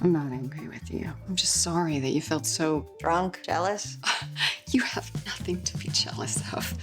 I'm not angry with you. I'm just sorry that you felt so Drunk? Jealous? You have nothing to be jealous of.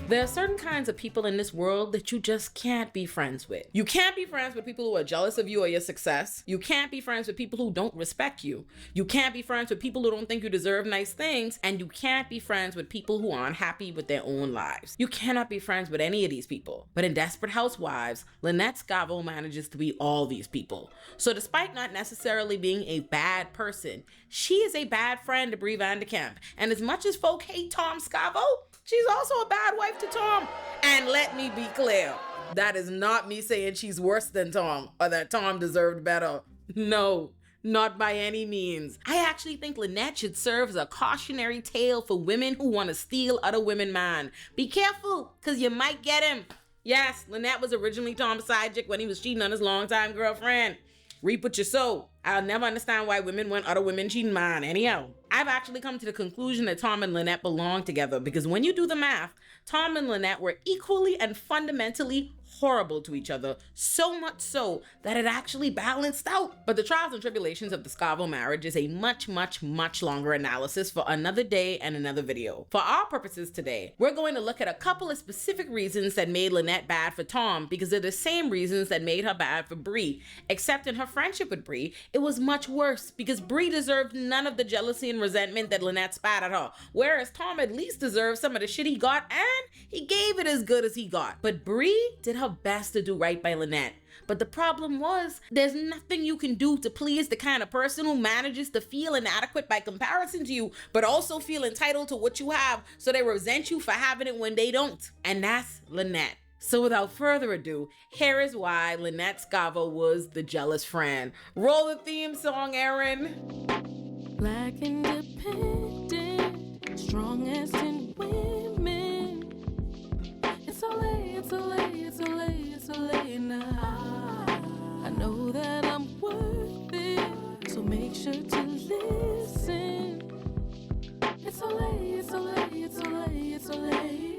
There are certain kinds of people in this world that you just can't be friends with. You can't be friends with people who are jealous of you or your success. You can't be friends with people who don't respect you. You can't be friends with people who don't think you deserve nice things. And you can't be friends with people who are unhappy with their own lives. You cannot be friends with any of these people. But in Desperate Housewives, Lynette Scavo manages to be all these people. So despite not necessarily being a bad person, she is a bad friend to Bree Vanderkamp. And as much as folk hate Tom Scavo, she's also a bad wife to Tom. And let me be clear, that is not me saying she's worse than Tom or that Tom deserved better. No, not by any means. I actually think Lynette should serve as a cautionary tale for women who want to steal other women, man. Be careful, because you might get him. Yes, Lynette was originally Tom's side chick when he was cheating on his longtime girlfriend. Reap what you sow. I'll never understand why women want other women cheating mine anyhow. I've actually come to the conclusion that Tom and Lynette belong together because when you do the math, Tom and Lynette were equally and fundamentally horrible to each other, so much so that it actually balanced out. But the trials and tribulations of the Scavo marriage is a much, much, much longer analysis for another day and another video. For our purposes today, we're going to look at a couple of specific reasons that made Lynette bad for Tom because they're the same reasons that made her bad for Bree, except in her friendship with Bree, it was much worse because Bree deserved none of the jealousy and resentment that Lynette spat at her, whereas Tom at least deserved some of the shit he got and he gave it as good as he got. But Bree did her best to do right by Lynette. But the problem was, there's nothing you can do to please the kind of person who manages to feel inadequate by comparison to you, but also feel entitled to what you have, so they resent you for having it when they don't. And that's Lynette. So without further ado, here is why Lynette Scavo was the jealous friend. Roll the theme song, Aaron. Black independent, strongest in women. It's Olay, it's Olay, it's Olay, it's Olay now. I know that I'm worth it, so make sure to listen. It's Olay, it's Olay, it's Olay, it's Olay.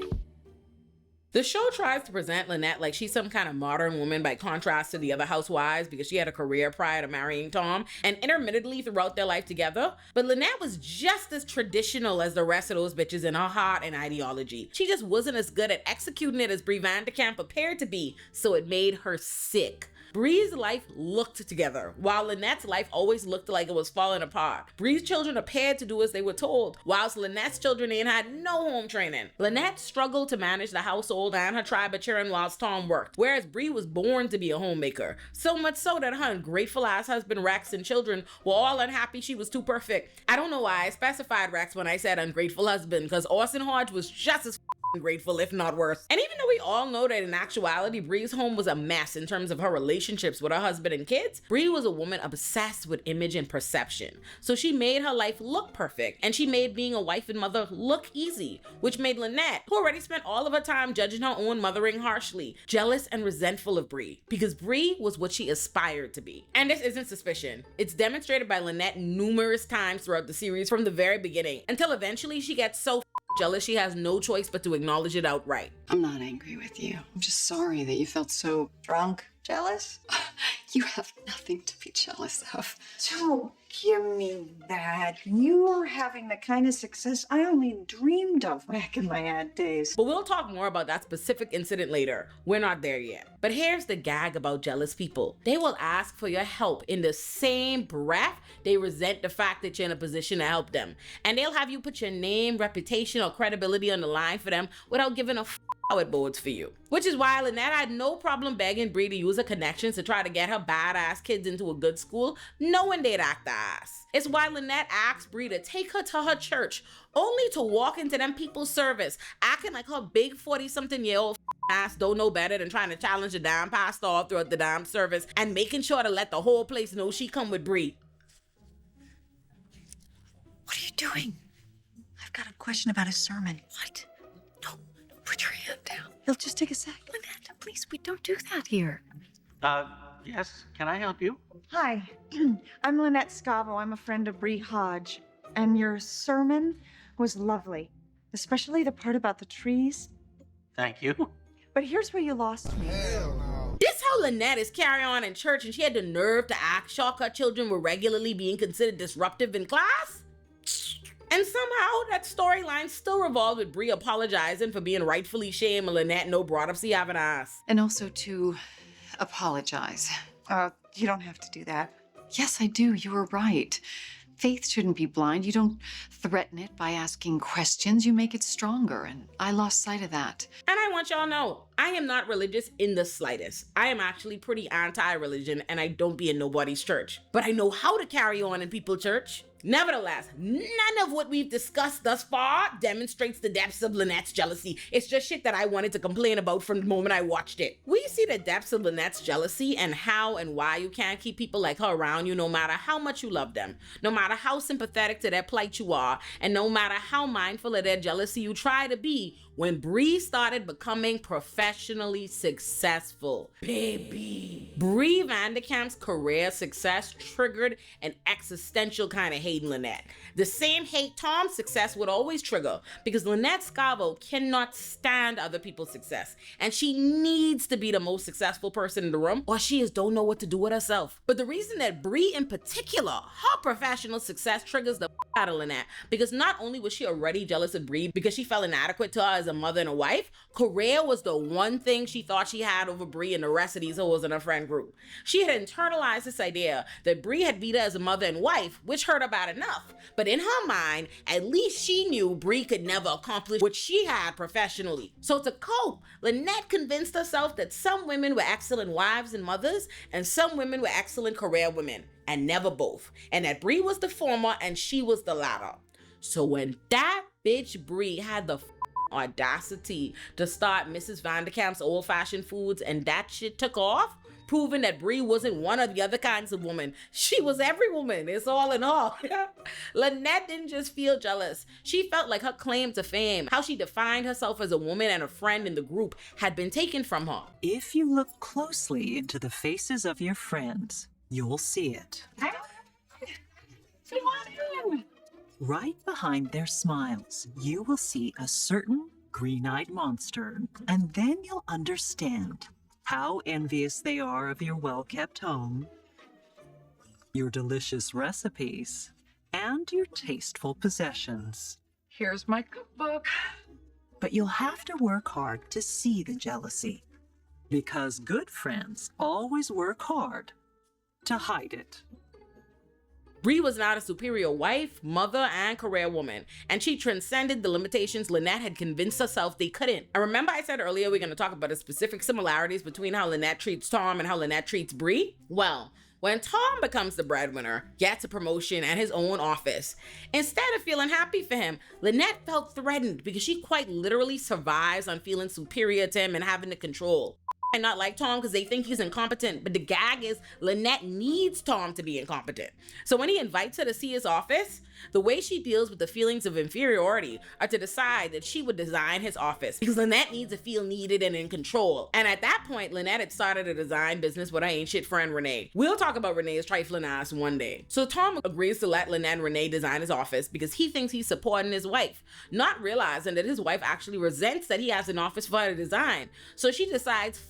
The show tries to present Lynette like she's some kind of modern woman by contrast to the other housewives because she had a career prior to marrying Tom and intermittently throughout their life together. But Lynette was just as traditional as the rest of those bitches in her heart and ideology. She just wasn't as good at executing it as Bree Vanderkamp appeared to be, so it made her sick. Bree's life looked together, while Lynette's life always looked like it was falling apart. Bree's children appeared to do as they were told, whilst Lynette's children ain't had no home training. Lynette struggled to manage the household and her tribe of children whilst Tom worked, whereas Bree was born to be a homemaker. So much so that her ungrateful ass husband Rex and children were all unhappy she was too perfect. I don't know why I specified Rex when I said ungrateful husband, because Orson Hodge was just as grateful, if not worse. And even though we all know that in actuality, Bree's home was a mess in terms of her relationships with her husband and kids, Bree was a woman obsessed with image and perception. So she made her life look perfect, and she made being a wife and mother look easy, which made Lynette, who already spent all of her time judging her own mothering harshly, jealous and resentful of Bree, because Bree was what she aspired to be. And this isn't suspicion. It's demonstrated by Lynette numerous times throughout the series from the very beginning, until eventually she gets so jealous she has no choice but to acknowledge it outright. I'm not angry with you. I'm just sorry that you felt so Drunk? Jealous? You have nothing to be jealous of. Don't give me that. You are having the kind of success I only dreamed of back in my ad days. But we'll talk more about that specific incident later. We're not there yet. But here's the gag about jealous people. They will ask for your help in the same breath they resent the fact that you're in a position to help them. And they'll have you put your name, reputation, or credibility on the line for them without giving a how it bodes for you. Which is why Lynette had no problem begging Bree to use her connections to try to get her badass kids into a good school, knowing they'd act the ass. It's why Lynette asked Bree to take her to her church, only to walk into them people's service, acting like her big 40-something-year-old ass don't know better than trying to challenge the damn pastor all throughout the damn service and making sure to let the whole place know she come with Bree. What are you doing? I've got a question about his sermon. What? No, put your hand down. It'll just take a sec. Lynette, please, we don't do that here. Yes, can I help you? Hi, I'm Lynette Scavo. I'm a friend of Bree Hodge. And your sermon was lovely, especially the part about the trees. Thank you. But here's where you lost me. This how Lynette is carrying on in church and she had the nerve to act shocked her children were regularly being considered disruptive in class? And somehow that storyline still revolved with Bree apologizing for being rightfully shamed and Lynette no brought up see having ass. And also to apologize. You don't have to do that. Yes, I do. You were right. Faith shouldn't be blind. You don't threaten it by asking questions. You make it stronger. And I lost sight of that. And I want y'all to know, I am not religious in the slightest. I am actually pretty anti-religion and I don't be in nobody's church. But I know how to carry on in people's church. Nevertheless, none of what we've discussed thus far demonstrates the depths of Lynette's jealousy. It's just shit that I wanted to complain about from the moment I watched it. We see the depths of Lynette's jealousy and how and why you can't keep people like her around you no matter how much you love them, no matter how sympathetic to their plight you are, and no matter how mindful of their jealousy you try to be when Bree started becoming professionally successful. Baby. Bree Vanderkamp's career success triggered an existential kind of hate in Lynette. The same hate Tom's success would always trigger because Lynette Scavo cannot stand other people's success and she needs to be the most successful person in the room or she just don't know what to do with herself. But the reason that Bree in particular, her professional success triggers the out of Lynette because not only was she already jealous of Bree because she felt inadequate to her as a mother and a wife, career was the one thing she thought she had over Bree and the rest of these hoes in her friend group. She had internalized this idea that Bree had beat her as a mother and wife, which hurt her bad enough. But in her mind, at least she knew Bree could never accomplish what she had professionally. So to cope, Lynette convinced herself that some women were excellent wives and mothers, and some women were excellent career women, and never both. And that Bree was the former and she was the latter. So when that bitch Bree had the audacity to start Mrs. Vanderkamp's old-fashioned foods and that shit took off, proving that Bree wasn't one of the other kinds of woman. She was every woman. It's all in all. Lynette didn't just feel jealous. She felt like her claim to fame, how she defined herself as a woman and a friend in the group, had been taken from her. If you look closely into the faces of your friends, you'll see it. Right behind their smiles, you will see a certain green-eyed monster, and then you'll understand how envious they are of your well-kept home, your delicious recipes, and your tasteful possessions. Here's my cookbook. But you'll have to work hard to see the jealousy, because good friends always work hard to hide it. Bree was not a superior wife, mother, and career woman, and she transcended the limitations Lynette had convinced herself they couldn't. And remember I said earlier we're going to talk about the specific similarities between how Lynette treats Tom and how Lynette treats Bree? Well, when Tom becomes the breadwinner, gets a promotion and his own office, instead of feeling happy for him, Lynette felt threatened because she quite literally survives on feeling superior to him and having the control. And not like Tom because they think he's incompetent, but the gag is Lynette needs Tom to be incompetent. So when he invites her to see his office, the way she deals with the feelings of inferiority are to decide that she would design his office because Lynette needs to feel needed and in control. And at that point, Lynette had started a design business with her ain't shit friend Renee. We'll talk about Renee's trifling ass one day. So Tom agrees to let Lynette and Renee design his office because he thinks he's supporting his wife, not realizing that his wife actually resents that he has an office for her to design. So she decides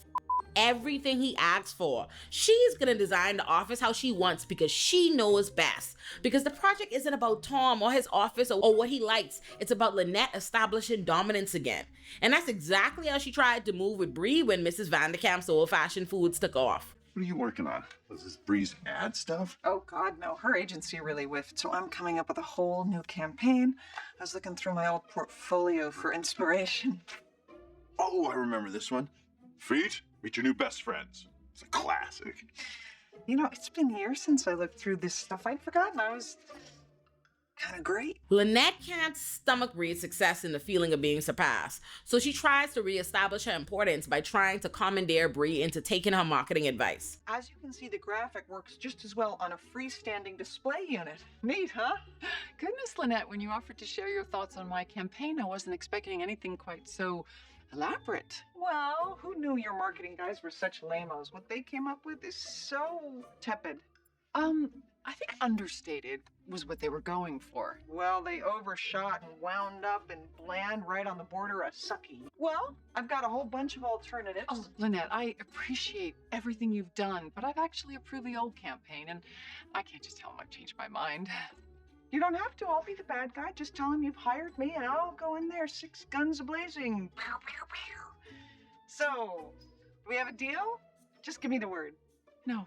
everything he asks for. She's gonna design the office how she wants because she knows best. Because the project isn't about Tom or his office or what he likes. It's about Lynette establishing dominance again. And that's exactly how she tried to move with Bree when Mrs. Vanderkamp's old-fashioned foods took off. What are you working on? Was this Bree's ad stuff? Oh, God, no. Her agency really whiffed, so I'm coming up with a whole new campaign. I was looking through my old portfolio for inspiration. Oh, I remember this one. Feet, meet your new best friends. It's a classic. You know, it's been years since I looked through this stuff. I'd forgotten I was kind of great. Lynette can't stomach Bree's success and the feeling of being surpassed, so she tries to reestablish her importance by trying to commandeer Bree into taking her marketing advice. As you can see, the graphic works just as well on a freestanding display unit. Neat, huh? Goodness, Lynette, when you offered to share your thoughts on my campaign, I wasn't expecting anything quite so elaborate. Well, who knew your marketing guys were such lamos? What they came up with is so tepid. I think understated was what they were going for. Well, they overshot and wound up and bland right on the border of sucky. Well, I've got a whole bunch of alternatives. Oh, Lynette, I appreciate everything you've done, but I've actually approved the old campaign, and I can't just tell them I've changed my mind. You don't have to. I'll be the bad guy. Just tell him you've hired me and I'll go in there 6 guns a-blazing. Pew, pew, pew. So, do we have a deal? Just give me the word. No,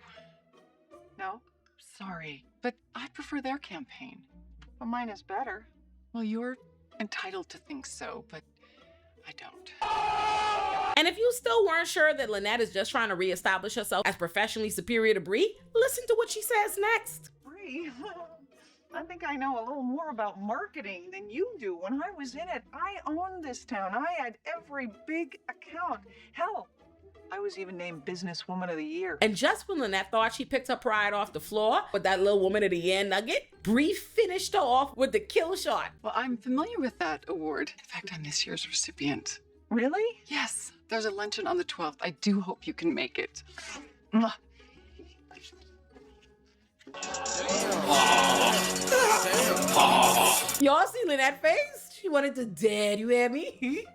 No? sorry, but I prefer their campaign. Well, mine is better. Well, you're entitled to think so, but I don't. And if you still weren't sure that Lynette is just trying to reestablish herself as professionally superior to Bree, listen to what she says next. Bree, I think I know a little more about marketing than you do. When I was in it, I owned this town. I had every big account. Hell, I was even named Businesswoman of the Year. And just when Lynette thought she picked her pride off the floor with that little Woman of the Year nugget, Bree finished her off with the kill shot. Well, I'm familiar with that award. In fact, I'm this year's recipient. Really? Yes, there's a luncheon on the 12th. I do hope you can make it. Mwah. Y'all see Lynette's face? She wanted to dead, you hear me?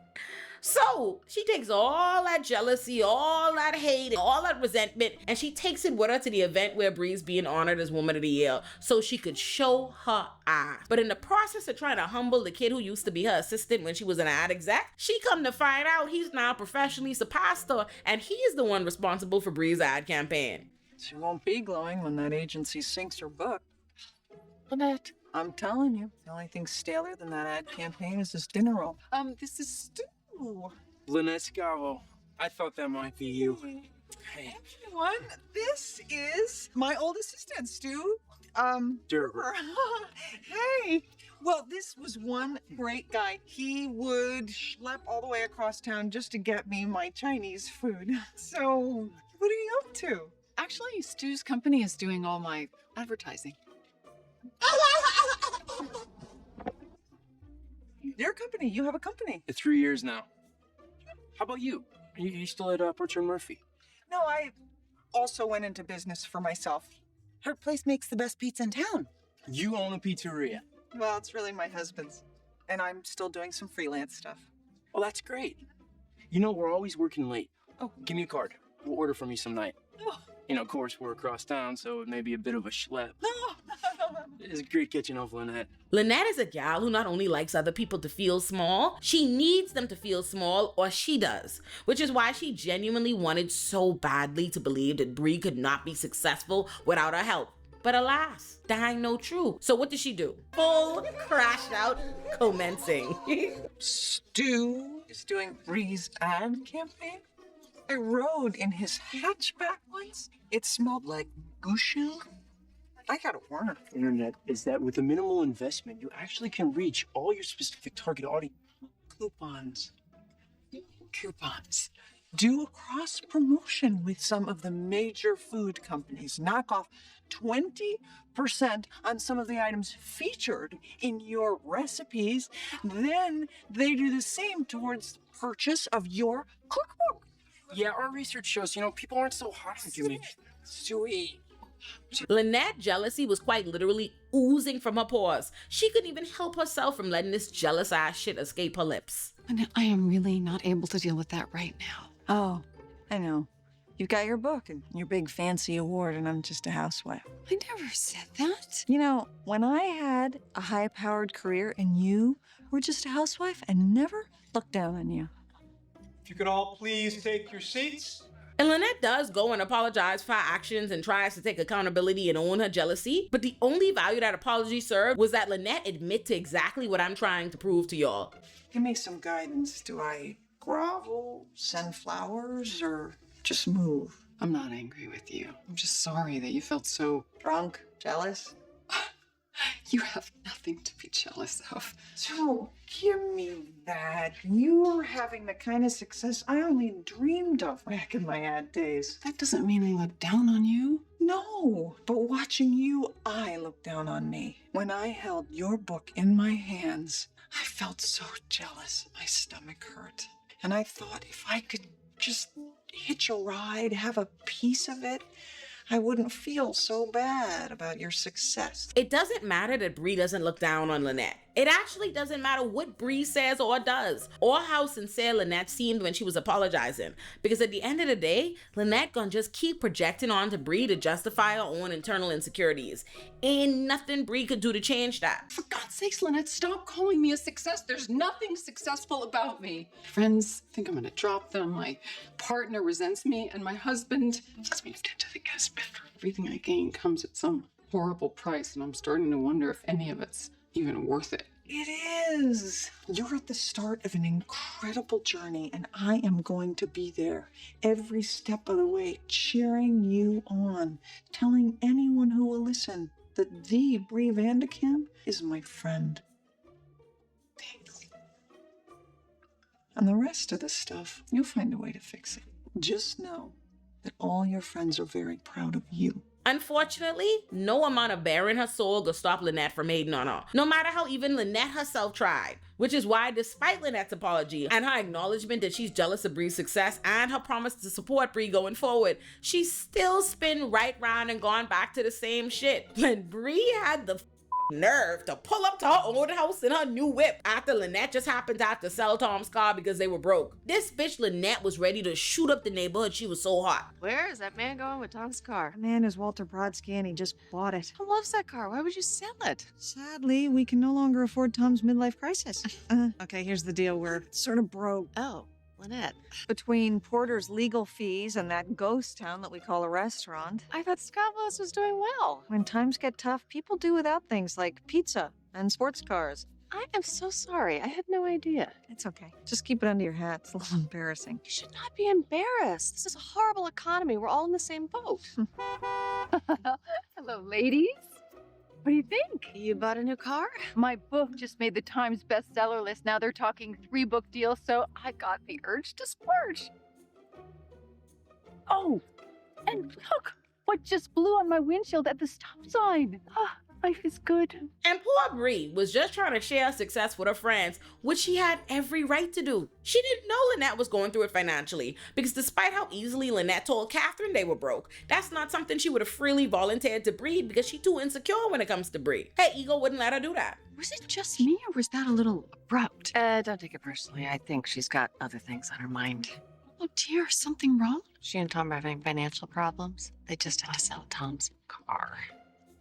So she takes all that jealousy, all that hate, all that resentment, and she takes it with her to the event where Bree's being honored as Woman of the Year so she could show her ass. But in the process of trying to humble the kid who used to be her assistant when she was an ad exec, she come to find out he's now professionally surpassed her, and he's the one responsible for Bree's ad campaign. She won't be glowing when that agency sinks her book. Lynette, I'm telling you, the only thing staler than that ad campaign is this dinner roll. this is Stu. Lynette Scavo. I thought that might be you. Hey. Everyone, this is my old assistant, Stu. Derber. Hey. Well, this was one great guy. He would schlep all the way across town just to get me my Chinese food. So, what are you up to? Actually, Stu's company is doing all my advertising. Your company. You have a company. 3 years now. How about you? You still at Bertrand Murphy? No, I also went into business for myself. Her place makes the best pizza in town. You own a pizzeria. Well, it's really my husband's. And I'm still doing some freelance stuff. Well, that's great. You know, we're always working late. Oh. Give me a card. We'll order from you some night. Oh. You know, of course, we're across town, so it may be a bit of a schlep. No. It's great catching up, Lynette. Lynette is a gal who not only likes other people to feel small, she needs them to feel small, or she does. Which is why she genuinely wanted so badly to believe that Bree could not be successful without her help. But alas, that ain't no true. So what did she do? Full crashed out commencing. Stu is doing Bree's ad campaign. I rode in his hatchback once. It smelled like gushu. I gotta warn her. Internet is that with a minimal investment, you actually can reach all your specific target audience. Coupons. Do a cross promotion with some of the major food companies. Knock off 20% on some of the items featured in your recipes. Then they do the same towards the purchase of your cookbook. Yeah, our research shows, you know, people aren't so hot on doing sweet. Lynette's jealousy was quite literally oozing from her pores. She couldn't even help herself from letting this jealous ass shit escape her lips. And I am really not able to deal with that right now. Oh, I know. You've got your book and your big fancy award, and I'm just a housewife. I never said that. You know, when I had a high-powered career and you were just a housewife, I never looked down on you. If you could all please take your seats. And Lynette does go and apologize for her actions and tries to take accountability and own her jealousy. But the only value that apology served was that Lynette admit to exactly what I'm trying to prove to y'all. Give me some guidance. Do I grovel, send flowers, or just move? I'm not angry with you. I'm just sorry that you felt so Drunk? Jealous? You have nothing to be jealous of. So give me that. You're having the kind of success I only dreamed of back in my ad days. That doesn't mean I look down on you. No, but watching you, I look down on me. When I held your book in my hands, I felt so jealous. My stomach hurt. And I thought if I could just hitch a ride, have a piece of it, I wouldn't feel so bad about your success. It doesn't matter that Bree doesn't look down on Lynette. It actually doesn't matter what Bree says or does, or how sincere Lynette seemed when she was apologizing. Because at the end of the day, Lynette gonna just keep projecting onto Bree to justify her own internal insecurities. Ain't nothing Bree could do to change that. For God's sakes, Lynette, stop calling me a success. There's nothing successful about me. Friends think I'm gonna drop them. My partner resents me, and my husband has moved into the guest bedroom. Everything I gain comes at some horrible price, and I'm starting to wonder if any of it's even worth it. It is. You're at the start of an incredible journey, and I am going to be there every step of the way, cheering you on, telling anyone who will listen that the Bree Vandekamp is my friend. Thanks. And the rest of the stuff, you'll find a way to fix it. Just know that all your friends are very proud of you. Unfortunately, no amount of bare in her soul could stop Lynette from hating on her, no matter how even Lynette herself tried. Which is why, despite Lynette's apology and her acknowledgement that she's jealous of Bree's success and her promise to support Bree going forward, she's still spin right round and gone back to the same shit. When Bree had the nerve to pull up to her old house in her new whip after Lynette just happened to have to sell Tom's car because they were broke. This bitch Lynette was ready to shoot up the neighborhood. She was so hot. Where is that man going with Tom's car? The man is Walter Brodsky, and he just bought it. Tom loves that car. Why would you sell it? Sadly, we can no longer afford Tom's midlife crisis. Okay, here's the deal. We're sort of broke. Oh, Lynette. Between Porter's legal fees and that ghost town that we call a restaurant. I thought Scavos was doing well. When times get tough, people do without things like pizza and sports cars. I am so sorry. I had no idea. It's okay. Just keep it under your hat. It's a little embarrassing. You should not be embarrassed. This is a horrible economy. We're all in the same boat. Hello, ladies. What do you think? You bought a new car? My book just made the Times bestseller list. Now they're talking 3-book deal, so I got the urge to splurge. Oh, and look what just blew on my windshield at the stop sign. Ah, life is good. And poor Bree was just trying to share success with her friends, which she had every right to do. She didn't know Lynette was going through it financially, because despite how easily Lynette told Catherine they were broke, that's not something she would have freely volunteered to Bree because she's too insecure when it comes to Bree. Her ego wouldn't let her do that. Was it just me, or was that a little abrupt? Don't take it personally. I think she's got other things on her mind. Oh dear, something wrong? She and Tom are having financial problems. They just had to sell Tom's car.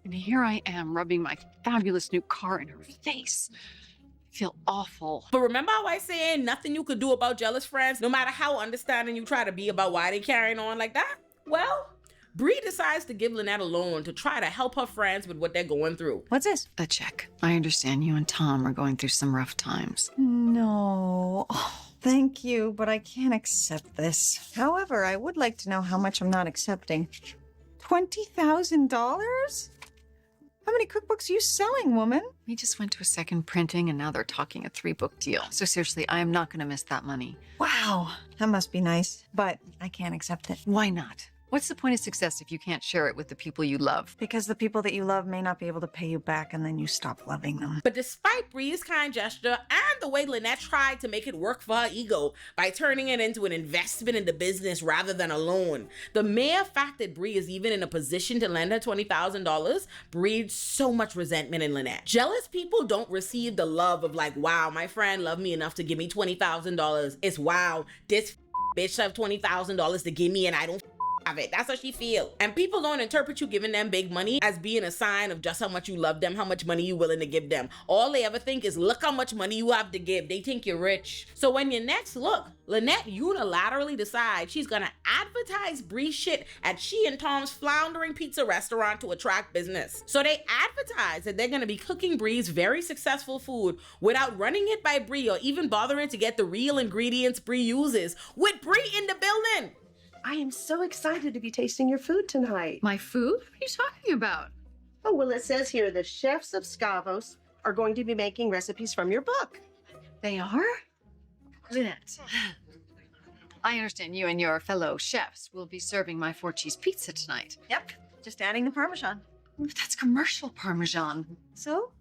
And here I am rubbing my fabulous new car in her face. I feel awful. But remember how I say ain't nothing you could do about jealous friends, no matter how understanding you try to be about why they carrying on like that? Well, Bree decides to give Lynette a loan to try to help her friends with what they're going through. What's this? The check. I understand you and Tom are going through some rough times. No. Oh, thank you, but I can't accept this. However, I would like to know how much I'm not accepting. $20,000? How many cookbooks are you selling, woman? We just went to a second printing and now they're talking a 3-book deal. So seriously, I am not going to miss that money. Wow, that must be nice, but I can't accept it. Why not? What's the point of success if you can't share it with the people you love? Because the people that you love may not be able to pay you back and then you stop loving them. But despite Bree's kind gesture and the way Lynette tried to make it work for her ego by turning it into an investment in the business rather than a loan, the mere fact that Bree is even in a position to lend her $20,000 breeds so much resentment in Lynette. Jealous people don't receive the love of like, wow, my friend loved me enough to give me $20,000. It's wow, this bitch have $20,000 to give me and I don't have it. That's how she feel. And people don't interpret you giving them big money as being a sign of just how much you love them, how much money you willing to give them. All they ever think is, look how much money you have to give. They think you're rich. So when you next look, Lynette unilaterally decides she's gonna advertise Bree shit at she and Tom's floundering pizza restaurant to attract business. So they advertise that they're gonna be cooking Bree's very successful food without running it by Bree or even bothering to get the real ingredients Bree uses, with Bree in the building. I am so excited to be tasting your food tonight. My food? What are you talking about? Oh, well, it says here the chefs of Scavos are going to be making recipes from your book. They are? Lynette, I understand you and your fellow chefs will be serving my 4-cheese pizza tonight. Yep, just adding the Parmesan. That's commercial Parmesan. So?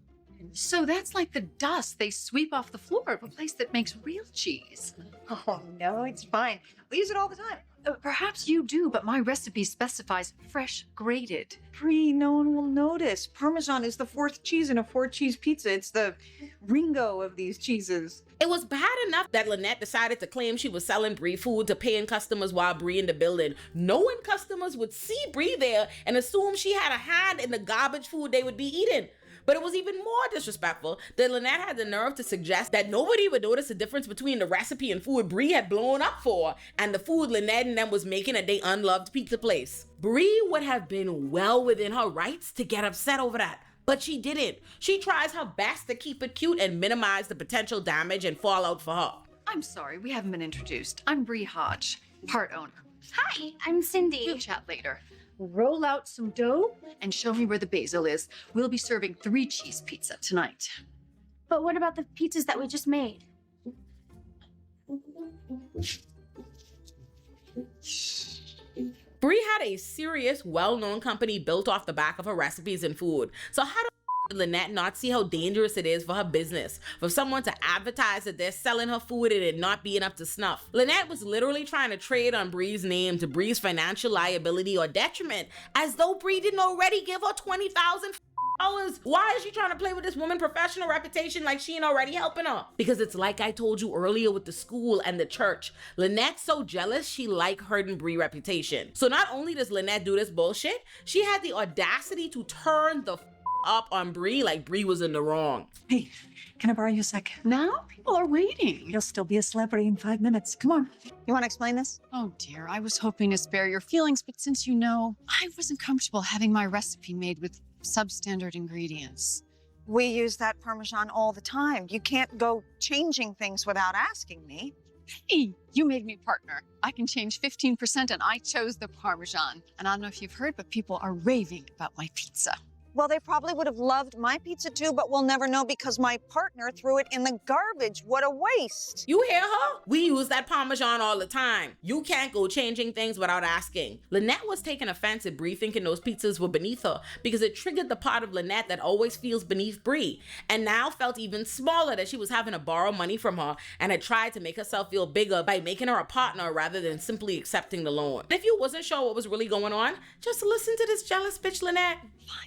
So that's like the dust they sweep off the floor of a place that makes real cheese. Oh, no, it's fine. We use it all the time. Perhaps you do, but my recipe specifies fresh grated. Bree, no one will notice. Parmesan is the fourth cheese in a 4-cheese pizza. It's the Ringo of these cheeses. It was bad enough that Lynette decided to claim she was selling Bree food to paying customers while Bree in the building, knowing customers would see Bree there and assume she had a hand in the garbage food they would be eating. But it was even more disrespectful that Lynette had the nerve to suggest that nobody would notice the difference between the recipe and food Bree had blown up for and the food Lynette and them was making at their unloved pizza place. Bree would have been well within her rights to get upset over that, but she didn't. She tries her best to keep it cute and minimize the potential damage and fallout for her. I'm sorry, we haven't been introduced. I'm Bree Hodge, part owner. Hi, I'm Cindy. We'll chat later. Roll out some dough and show me where the basil is. We'll be serving 3-cheese pizza tonight. But what about the pizzas that we just made? Bree had a serious, well-known company built off the back of her recipes and food. So how did Lynette not see how dangerous it is for her business, for someone to advertise that they're selling her food and it not being up to snuff? Lynette was literally trying to trade on Bree's name to Bree's financial liability or detriment, as though Bree didn't already give her $20,000. Why is she trying to play with this woman's professional reputation like she ain't already helping her? Because it's like I told you earlier with the school and the church. Lynette's so jealous she like hurting Bree's reputation. So not only does Lynette do this bullshit, she had the audacity to turn the up on Bree like Bree was in the wrong. Hey, can I borrow you a sec? Now? People are waiting. You'll still be a celebrity in 5 minutes. Come on. You want to explain this? Oh dear, I was hoping to spare your feelings, but since you know, I wasn't comfortable having my recipe made with substandard ingredients. We use that Parmesan all the time. You can't go changing things without asking me. Hey, you made me partner. I can change 15% and I chose the Parmesan. And I don't know if you've heard, but people are raving about my pizza. Well, they probably would have loved my pizza too, but we'll never know because my partner threw it in the garbage. What a waste. You hear her? We use that Parmesan all the time. You can't go changing things without asking. Lynette was taking offense at Bree thinking those pizzas were beneath her because it triggered the part of Lynette that always feels beneath Bree, and now felt even smaller that she was having to borrow money from her and had tried to make herself feel bigger by making her a partner rather than simply accepting the loan. If you wasn't sure what was really going on, just listen to this jealous bitch Lynette.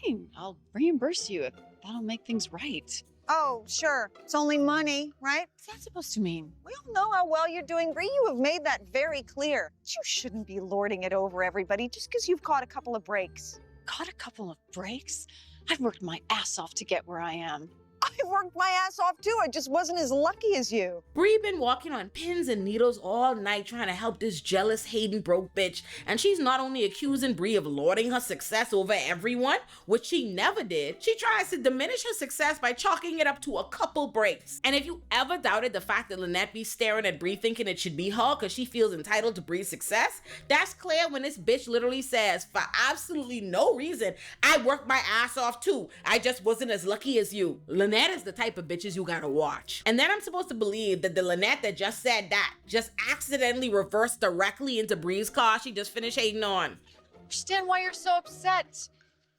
Fine, I'll reimburse you if that'll make things right. Oh, sure. It's only money, right? What's that supposed to mean? We all know how well you're doing, Bree. You have made that very clear. You shouldn't be lording it over everybody just because you've caught a couple of breaks. Caught a couple of breaks? I've worked my ass off to get where I am. I worked my ass off too. I just wasn't as lucky as you. Bree been walking on pins and needles all night trying to help this jealous, hating, broke bitch. And she's not only accusing Bree of lording her success over everyone, which she never did, she tries to diminish her success by chalking it up to a couple breaks. And if you ever doubted the fact that Lynette be staring at Bree thinking it should be her because she feels entitled to Bree's success, that's clear when this bitch literally says, for absolutely no reason, I worked my ass off too. I just wasn't as lucky as you. Lynette is the type of bitches you gotta watch. And then I'm supposed to believe that the Lynette that just said that just accidentally reversed directly into Bree's car she just finished hating on. Understand why you're so upset.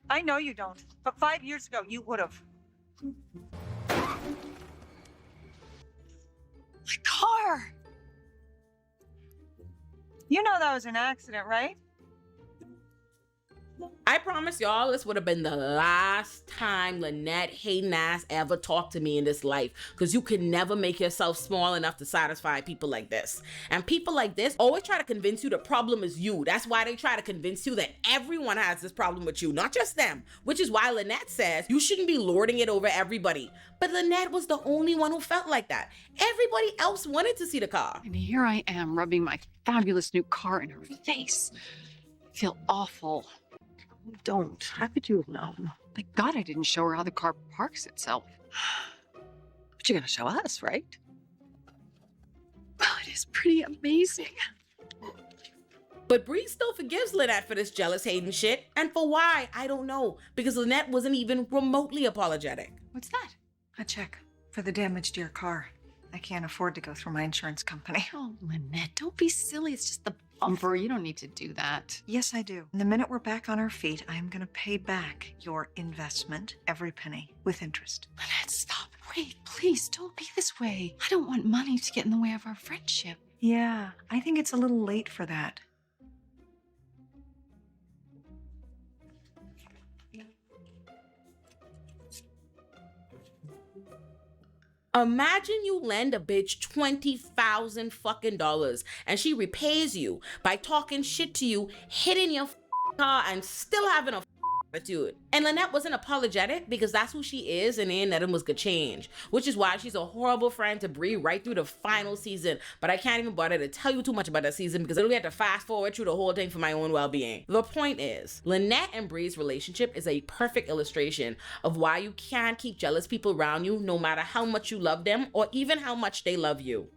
I know you don't, but 5 years ago you would have. My car! You know that was an accident, right? I promise y'all this would have been the last time Lynette hating ass ever talked to me in this life, because you can never make yourself small enough to satisfy people like this. And people like this always try to convince you the problem is you. That's why they try to convince you that everyone has this problem with you, not just them, which is why Lynette says you shouldn't be lording it over everybody. But Lynette was the only one who felt like that. Everybody else wanted to see the car. And here I am rubbing my fabulous new car in her face. I feel awful. Don't. How could you have known? Thank God I didn't show her how the car parks itself. But you're gonna show us, right? Well, it is pretty amazing. But Bree still forgives Lynette for this jealous hating shit. And for why, I don't know. Because Lynette wasn't even remotely apologetic. What's that? A check for the damage to your car. I can't afford to go through my insurance company. Oh, Lynette, don't be silly. It's just the bumper. You don't need to do that. Yes, I do. And the minute we're back on our feet, I am going to pay back your investment, every penny, with interest. Lynette, stop. Wait, please, don't be this way. I don't want money to get in the way of our friendship. Yeah, I think it's a little late for that. Imagine you lend a bitch $20,000 fucking dollars and she repays you by talking shit to you, hitting your car, and still having a attitude. And Lynette wasn't apologetic because that's who she is, and ain't nothing was gonna change. Which is why she's a horrible friend to Bree right through the final season. But I can't even bother to tell you too much about that season because I really had to fast forward through the whole thing for my own well-being. The point is, Lynette and Bree's relationship is a perfect illustration of why you can't keep jealous people around you no matter how much you love them or even how much they love you.